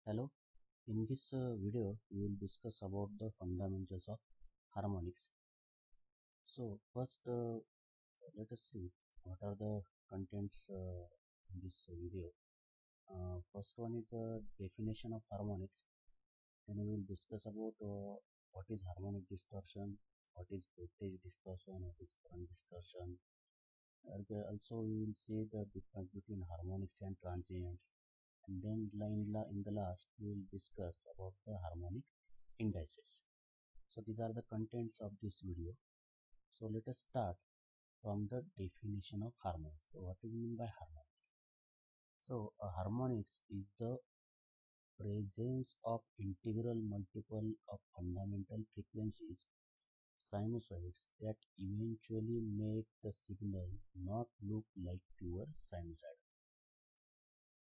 Hello, in this video we will discuss about the fundamentals of harmonics. So first let us see what are the contents in this video. First one is a definition of harmonics. Then we will discuss about what is harmonic distortion, what is voltage distortion, what is current distortion. Also we will see the difference between harmonics and transients. And then in the last we will discuss about the harmonic indices. So these are the contents of this video. So let us start from the definition of harmonics. So what is meant by harmonics? So a harmonics is the presence of integral multiple of fundamental frequencies, sinusoids, that eventually make the signal not look like pure sinusoid.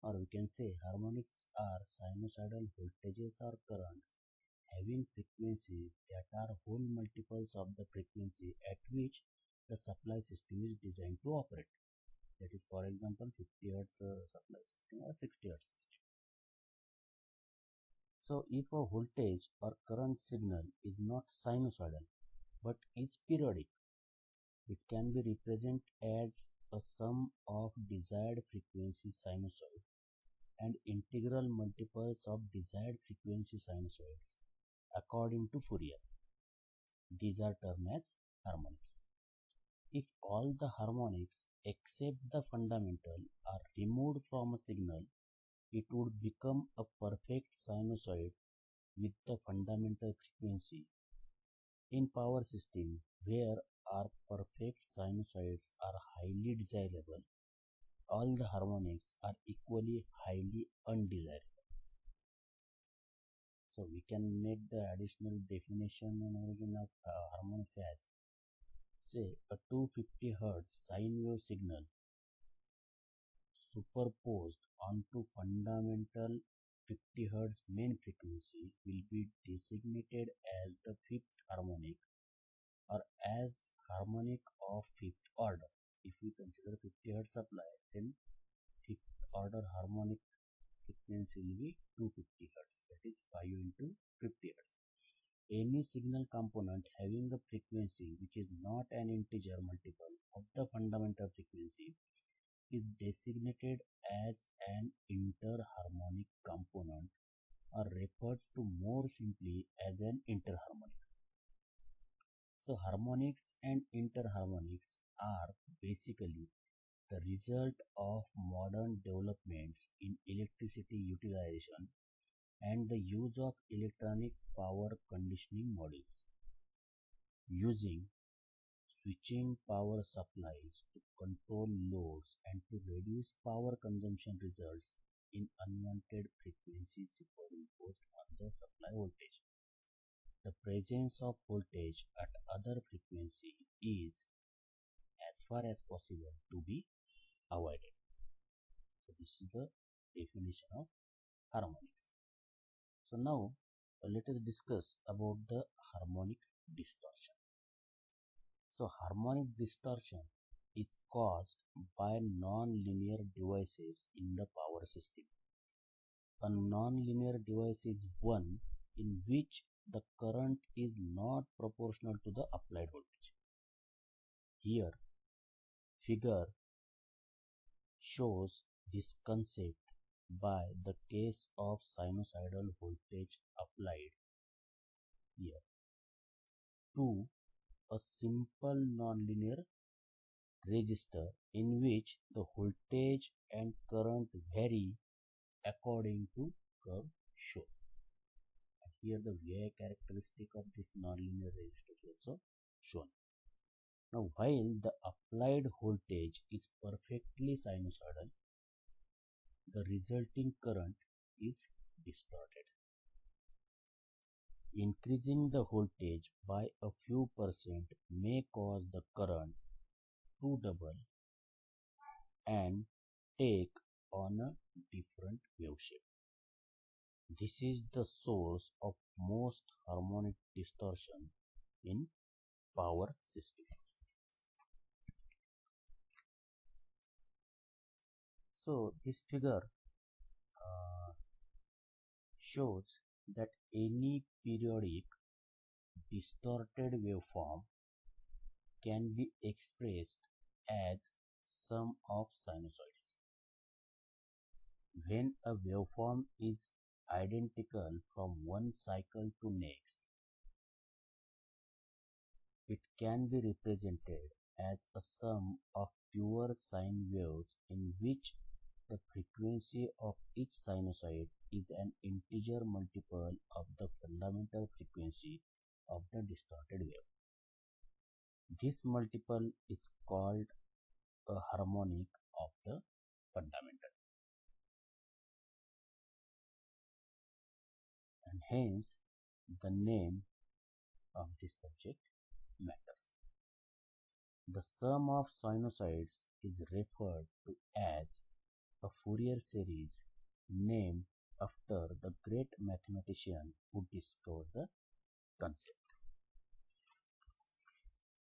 Or we can say harmonics are sinusoidal voltages or currents having frequencies that are whole multiples of the frequency at which the supply system is designed to operate. That is, for example, 50 Hz supply system or 60 Hz system. So if a voltage or current signal is not sinusoidal but is periodic, it can be represented as a sum of desired frequency sinusoid and integral multiples of desired frequency sinusoids according to Fourier. These are termed as harmonics. If all the harmonics except the fundamental are removed from a signal, it would become a perfect sinusoid with the fundamental frequency. In power system, where our perfect sinusoids are highly desirable, all the harmonics are equally highly undesirable. So we can make the additional definition and origin of harmonics as, say, a 250 Hz sine wave signal superposed onto fundamental 50 Hz main frequency will be designated as the fifth harmonic or as harmonic of fifth order. If we consider 50 Hz supply, then fifth order harmonic frequency will be 250 Hz, that is 5 into 50 Hz. Any signal component having a frequency which is not an integer multiple of the fundamental frequency is designated as an interharmonic component or referred to more simply as an interharmonic. So harmonics and interharmonics are basically the result of modern developments in electricity utilization and the use of electronic power conditioning modules. Using switching power supplies to control loads and to reduce power consumption results in unwanted frequencies superimposed on the supply voltage. The presence of voltage at other frequency is, as far as possible, to be avoided. So this is the definition of harmonics. So now let us discuss about the harmonic distortion. So harmonic distortion is caused by non-linear devices in the power system. A non-linear device is one in which the current is not proportional to the applied voltage. Here, figure shows this concept by the case of sinusoidal voltage applied here to a simple nonlinear resistor in which the voltage and current vary according to curve shown. And here the VI characteristic of this nonlinear resistor is also shown. Now while the applied voltage is perfectly sinusoidal, the resulting current is distorted. Increasing the voltage by a few percent may cause the current to double and take on a different wave shape. This is the source of most harmonic distortion in power system. So this figure shows that any periodic distorted waveform can be expressed as sum of sinusoids. When a waveform is identical from one cycle to next, it can be represented as a sum of pure sine waves in which the frequency of each sinusoid is an integer multiple of the fundamental frequency of the distorted wave. This multiple is called a harmonic of the fundamental, and hence the name of this subject matters. The sum of sinusoids is referred to as a Fourier series named after the great mathematician who discovered the concept.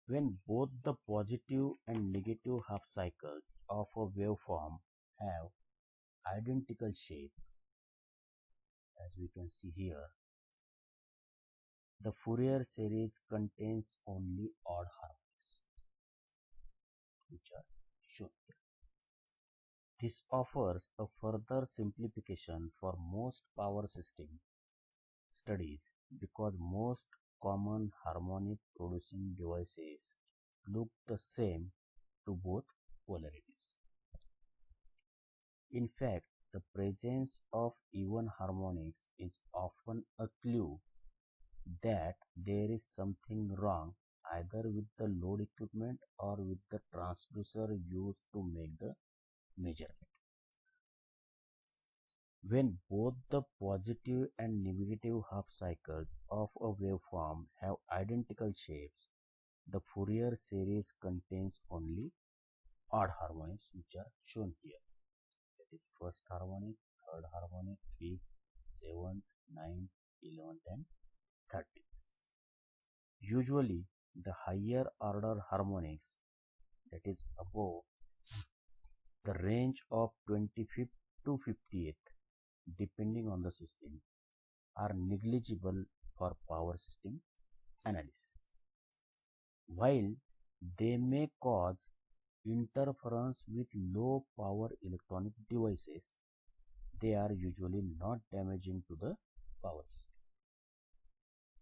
When both the positive and negative half cycles of a waveform have identical shape, as we can see here, the Fourier series contains only odd harmonics, which are shown here. This offers a further simplification for most power system studies because most common harmonic producing devices look the same to both polarities. In fact, the presence of even harmonics is often a clue that there is something wrong either with the load equipment or with the transducer used to make the measurement. When both the positive and negative half cycles of a waveform have identical shapes, the Fourier series contains only odd harmonics, which are shown here. That is first harmonic, third harmonic, fifth, seventh, ninth, 11th and 13th. Usually the higher order harmonics, that is above the range of 25th to 50th, depending on the system, are negligible for power system analysis. While they may cause interference with low power electronic devices, they are usually not damaging to the power system.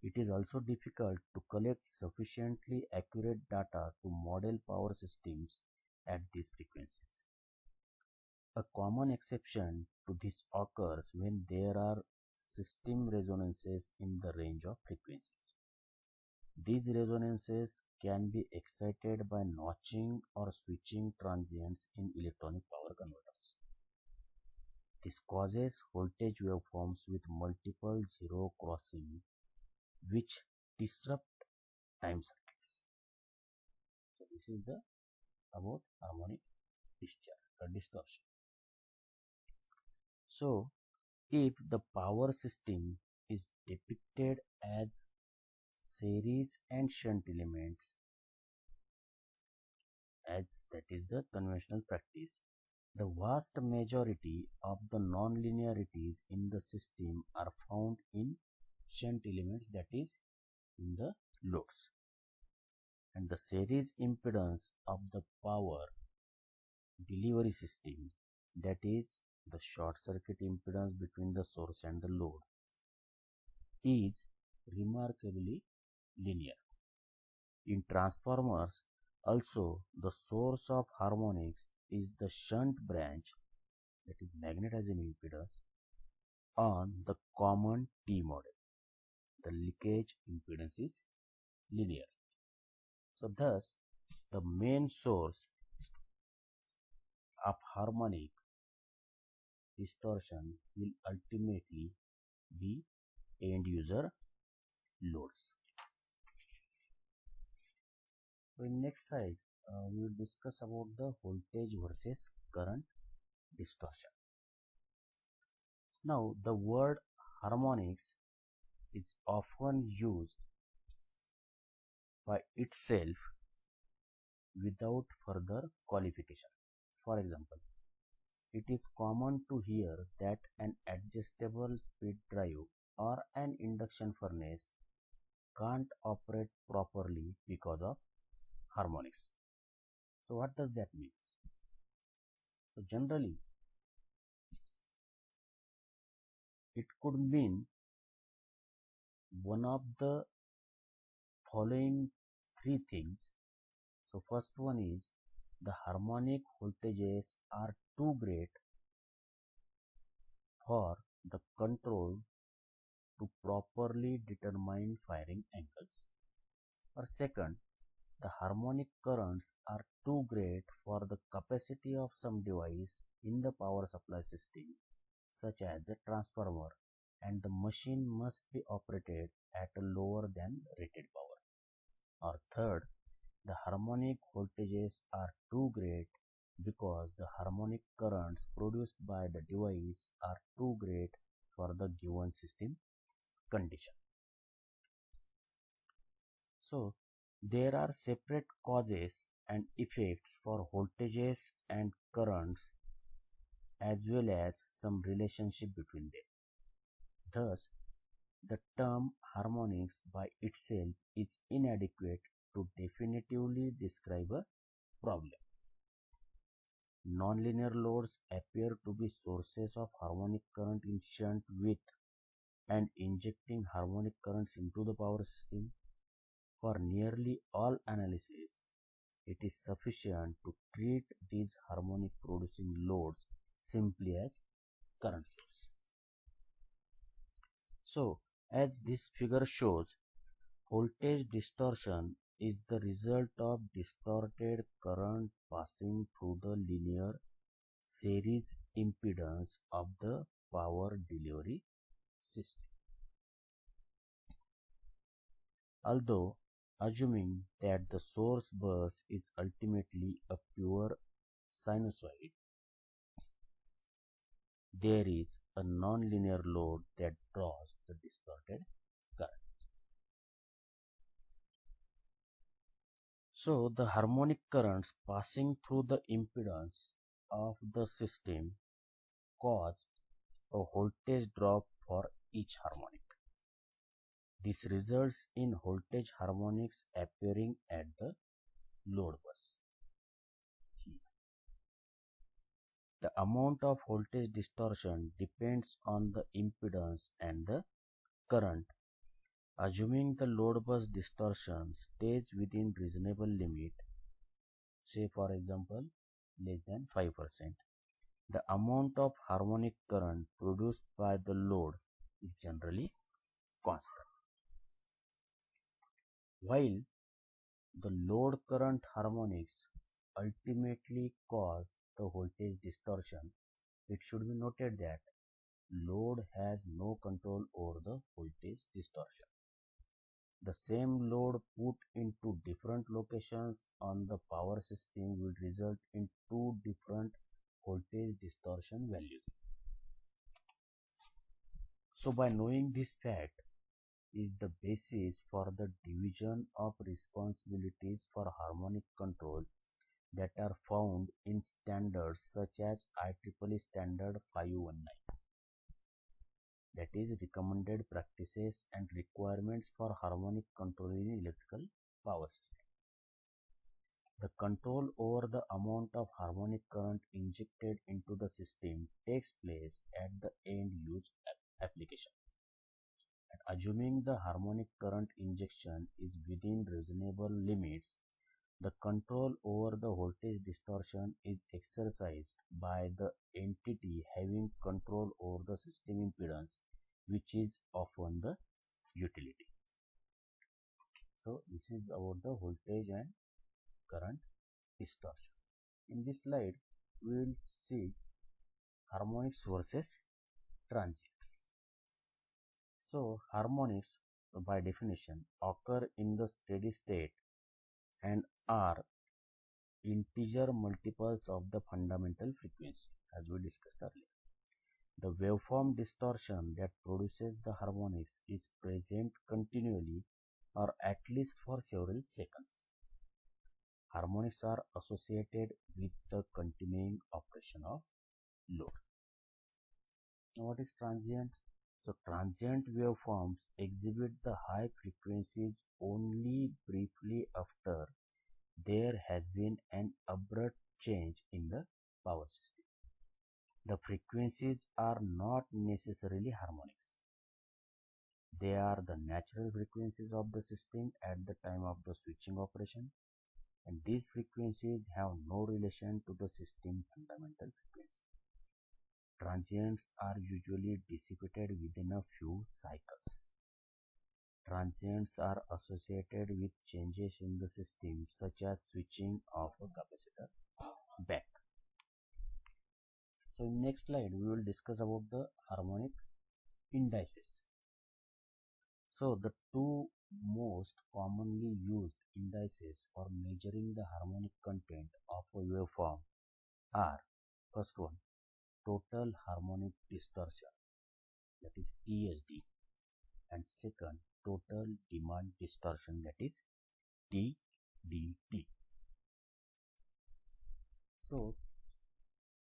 It is also difficult to collect sufficiently accurate data to model power systems at these frequencies. A common exception to this occurs when there are system resonances in the range of frequencies. These resonances can be excited by notching or switching transients in electronic power converters. This causes voltage waveforms with multiple zero crossing, which disrupt time circuits. So this is the about harmonic distortion. So if the power system is depicted as series and shunt elements, as that is the conventional practice, the vast majority of the non-linearities in the system are found in shunt elements, that is in the loads, and the series impedance of the power delivery system, that is the short circuit impedance between the source and the load, is remarkably linear. In transformers also, the source of harmonics is the shunt branch, that is magnetizing impedance, on the common T model. The leakage impedance is linear. So thus the main source of harmonic distortion will ultimately be end user loads. So in next slide we will discuss about the voltage versus current distortion. Now the word harmonics is often used by itself without further qualification. For example, it is common to hear that an adjustable speed drive or an induction furnace can't operate properly because of harmonics. So what does that mean? So generally it could mean one of the following three things. So first one is the harmonic voltages are too great for the control to properly determine firing angles. Or second, the harmonic currents are too great for the capacity of some device in the power supply system, such as a transformer, and the machine must be operated at a lower than rated power. Or third, the harmonic voltages are too great because the harmonic currents produced by the device are too great for the given system condition. So, there are separate causes and effects for voltages and currents as well as some relationship between them. Thus, the term harmonics by itself is inadequate to definitively describe a problem. Nonlinear loads appear to be sources of harmonic current in shunt with and injecting harmonic currents into the power system. For nearly all analyses, it is sufficient to treat these harmonic producing loads simply as current source. So, as this figure shows, voltage distortion is the result of distorted current passing through the linear series impedance of the power delivery system. Although assuming that the source bus is ultimately a pure sinusoid, there is a nonlinear load that draws the distorted current. So, the harmonic currents passing through the impedance of the system cause a voltage drop for each harmonic. This results in voltage harmonics appearing at the load bus. The amount of voltage distortion depends on the impedance and the current. Assuming the load bus distortion stays within reasonable limit, say for example less than 5%, the amount of harmonic current produced by the load is generally constant. While the load current harmonics ultimately cause the voltage distortion, it should be noted that load has no control over the voltage distortion. The same load put into different locations on the power system will result in two different voltage distortion values. So by knowing this fact is the basis for the division of responsibilities for harmonic control that are found in standards such as IEEE Standard 519, that is recommended practices and requirements for harmonic control in electrical power system. The control over the amount of harmonic current injected into the system takes place at the end use application. And assuming the harmonic current injection is within reasonable limits, the control over the voltage distortion is exercised by the entity having control over the system impedance, which is often the utility. So this is about the voltage and current distortion. In this slide, we will see harmonics versus transients. So harmonics by definition occur in the steady state and are integer multiples of the fundamental frequency, as we discussed earlier. The waveform distortion that produces the harmonics is present continually or at least for several seconds. Harmonics are associated with the continuing operation of load. Now what is transient? So transient waveforms exhibit the high frequencies only briefly after there has been an abrupt change in the power system. The frequencies are not necessarily harmonics. They are the natural frequencies of the system at the time of the switching operation, and these frequencies have no relation to the system fundamental frequency. Transients are usually dissipated within a few cycles. Transients are associated with changes in the system such as switching of a capacitor back. So in next slide we will discuss about the harmonic indices. So the two most commonly used indices for measuring the harmonic content of a waveform are: first one, total harmonic distortion, that is THD, and second, total demand distortion, that is TDD. So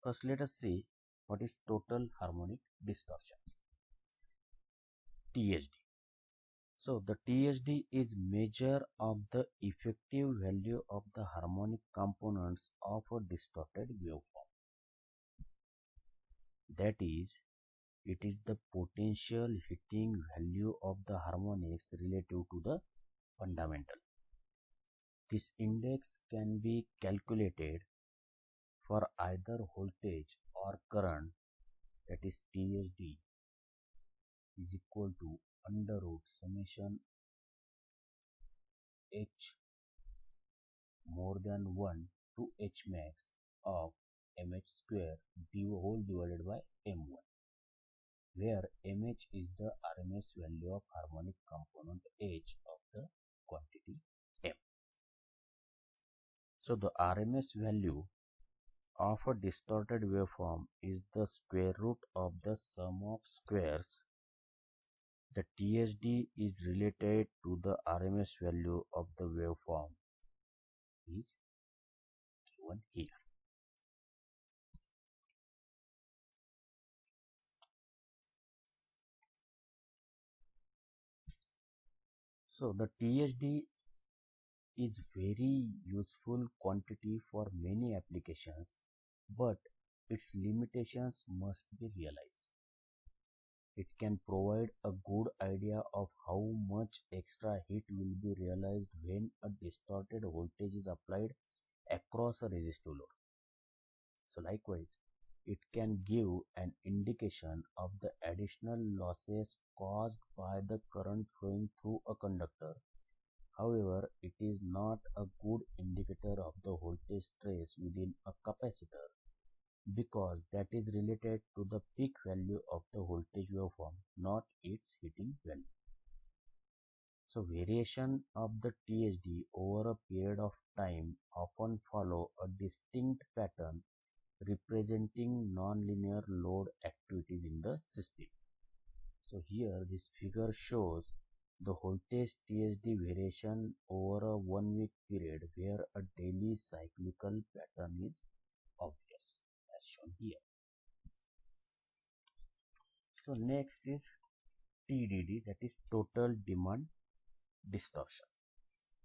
first let us see what is total harmonic distortion, THD. So the THD is measure of the effective value of the harmonic components of a distorted waveform. That is, it is the potential hitting value of the harmonics relative to the fundamental. This index can be calculated for either voltage or current, that is THD is equal to under root summation H more than 1 to H max of mH square whole divided by M1, where mH is the RMS value of harmonic component H of the quantity M. So the RMS value of a distorted waveform is the square root of the sum of squares. The THD is related to the RMS value of the waveform is given here. So the THD is very useful quantity for many applications, but its limitations must be realized. It can provide a good idea of how much extra heat will be realized when a distorted voltage is applied across a resistive load. So likewise, it can give an indication of the additional losses caused by the current flowing through a conductor. However, it is not a good indicator of the voltage trace within a capacitor, because that is related to the peak value of the voltage waveform, not its heating value. So variation of the THD over a period of time often follow a distinct pattern representing nonlinear load activities in the system. So here this figure shows the voltage THD variation over a 1 week period where a daily cyclical pattern is obvious, as shown here. So next is TDD, that is total demand distortion.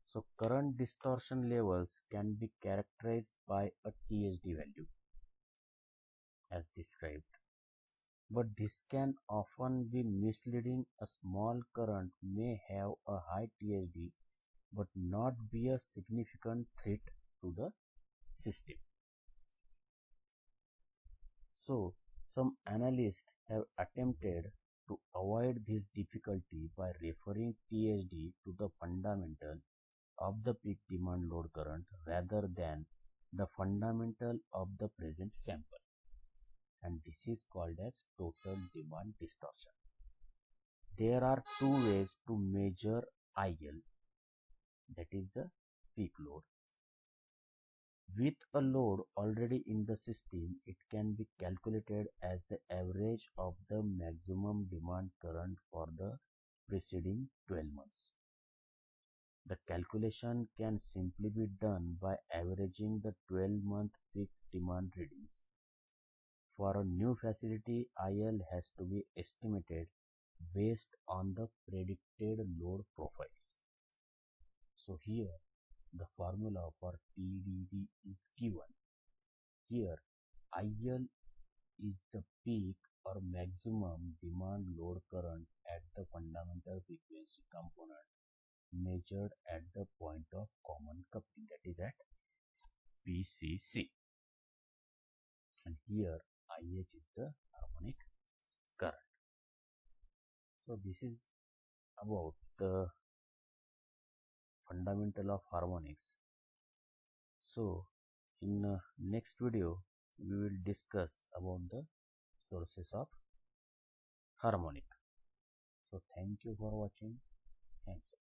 So current distortion levels can be characterized by a THD value as described, but this can often be misleading. A small current may have a high THD but not be a significant threat to the system. So some analysts have attempted to avoid this difficulty by referring THD to the fundamental of the peak demand load current rather than the fundamental of the present sample, and this is called as total demand distortion. There are two ways to measure IL, that is the peak load. With a load already in the system, it can be calculated as the average of the maximum demand current for the preceding 12 months. The calculation can simply be done by averaging the 12-month peak demand readings For a new facility, IL has to be estimated based on the predicted load profiles. So here the formula for TDD is given. Here IL is the peak or maximum demand load current at the fundamental frequency component measured at the point of common coupling, that is at PCC, and here IH is the harmonic current. So this is about the fundamental of harmonics. So in next video we will discuss about the sources of harmonic. So thank you for watching. Thanks.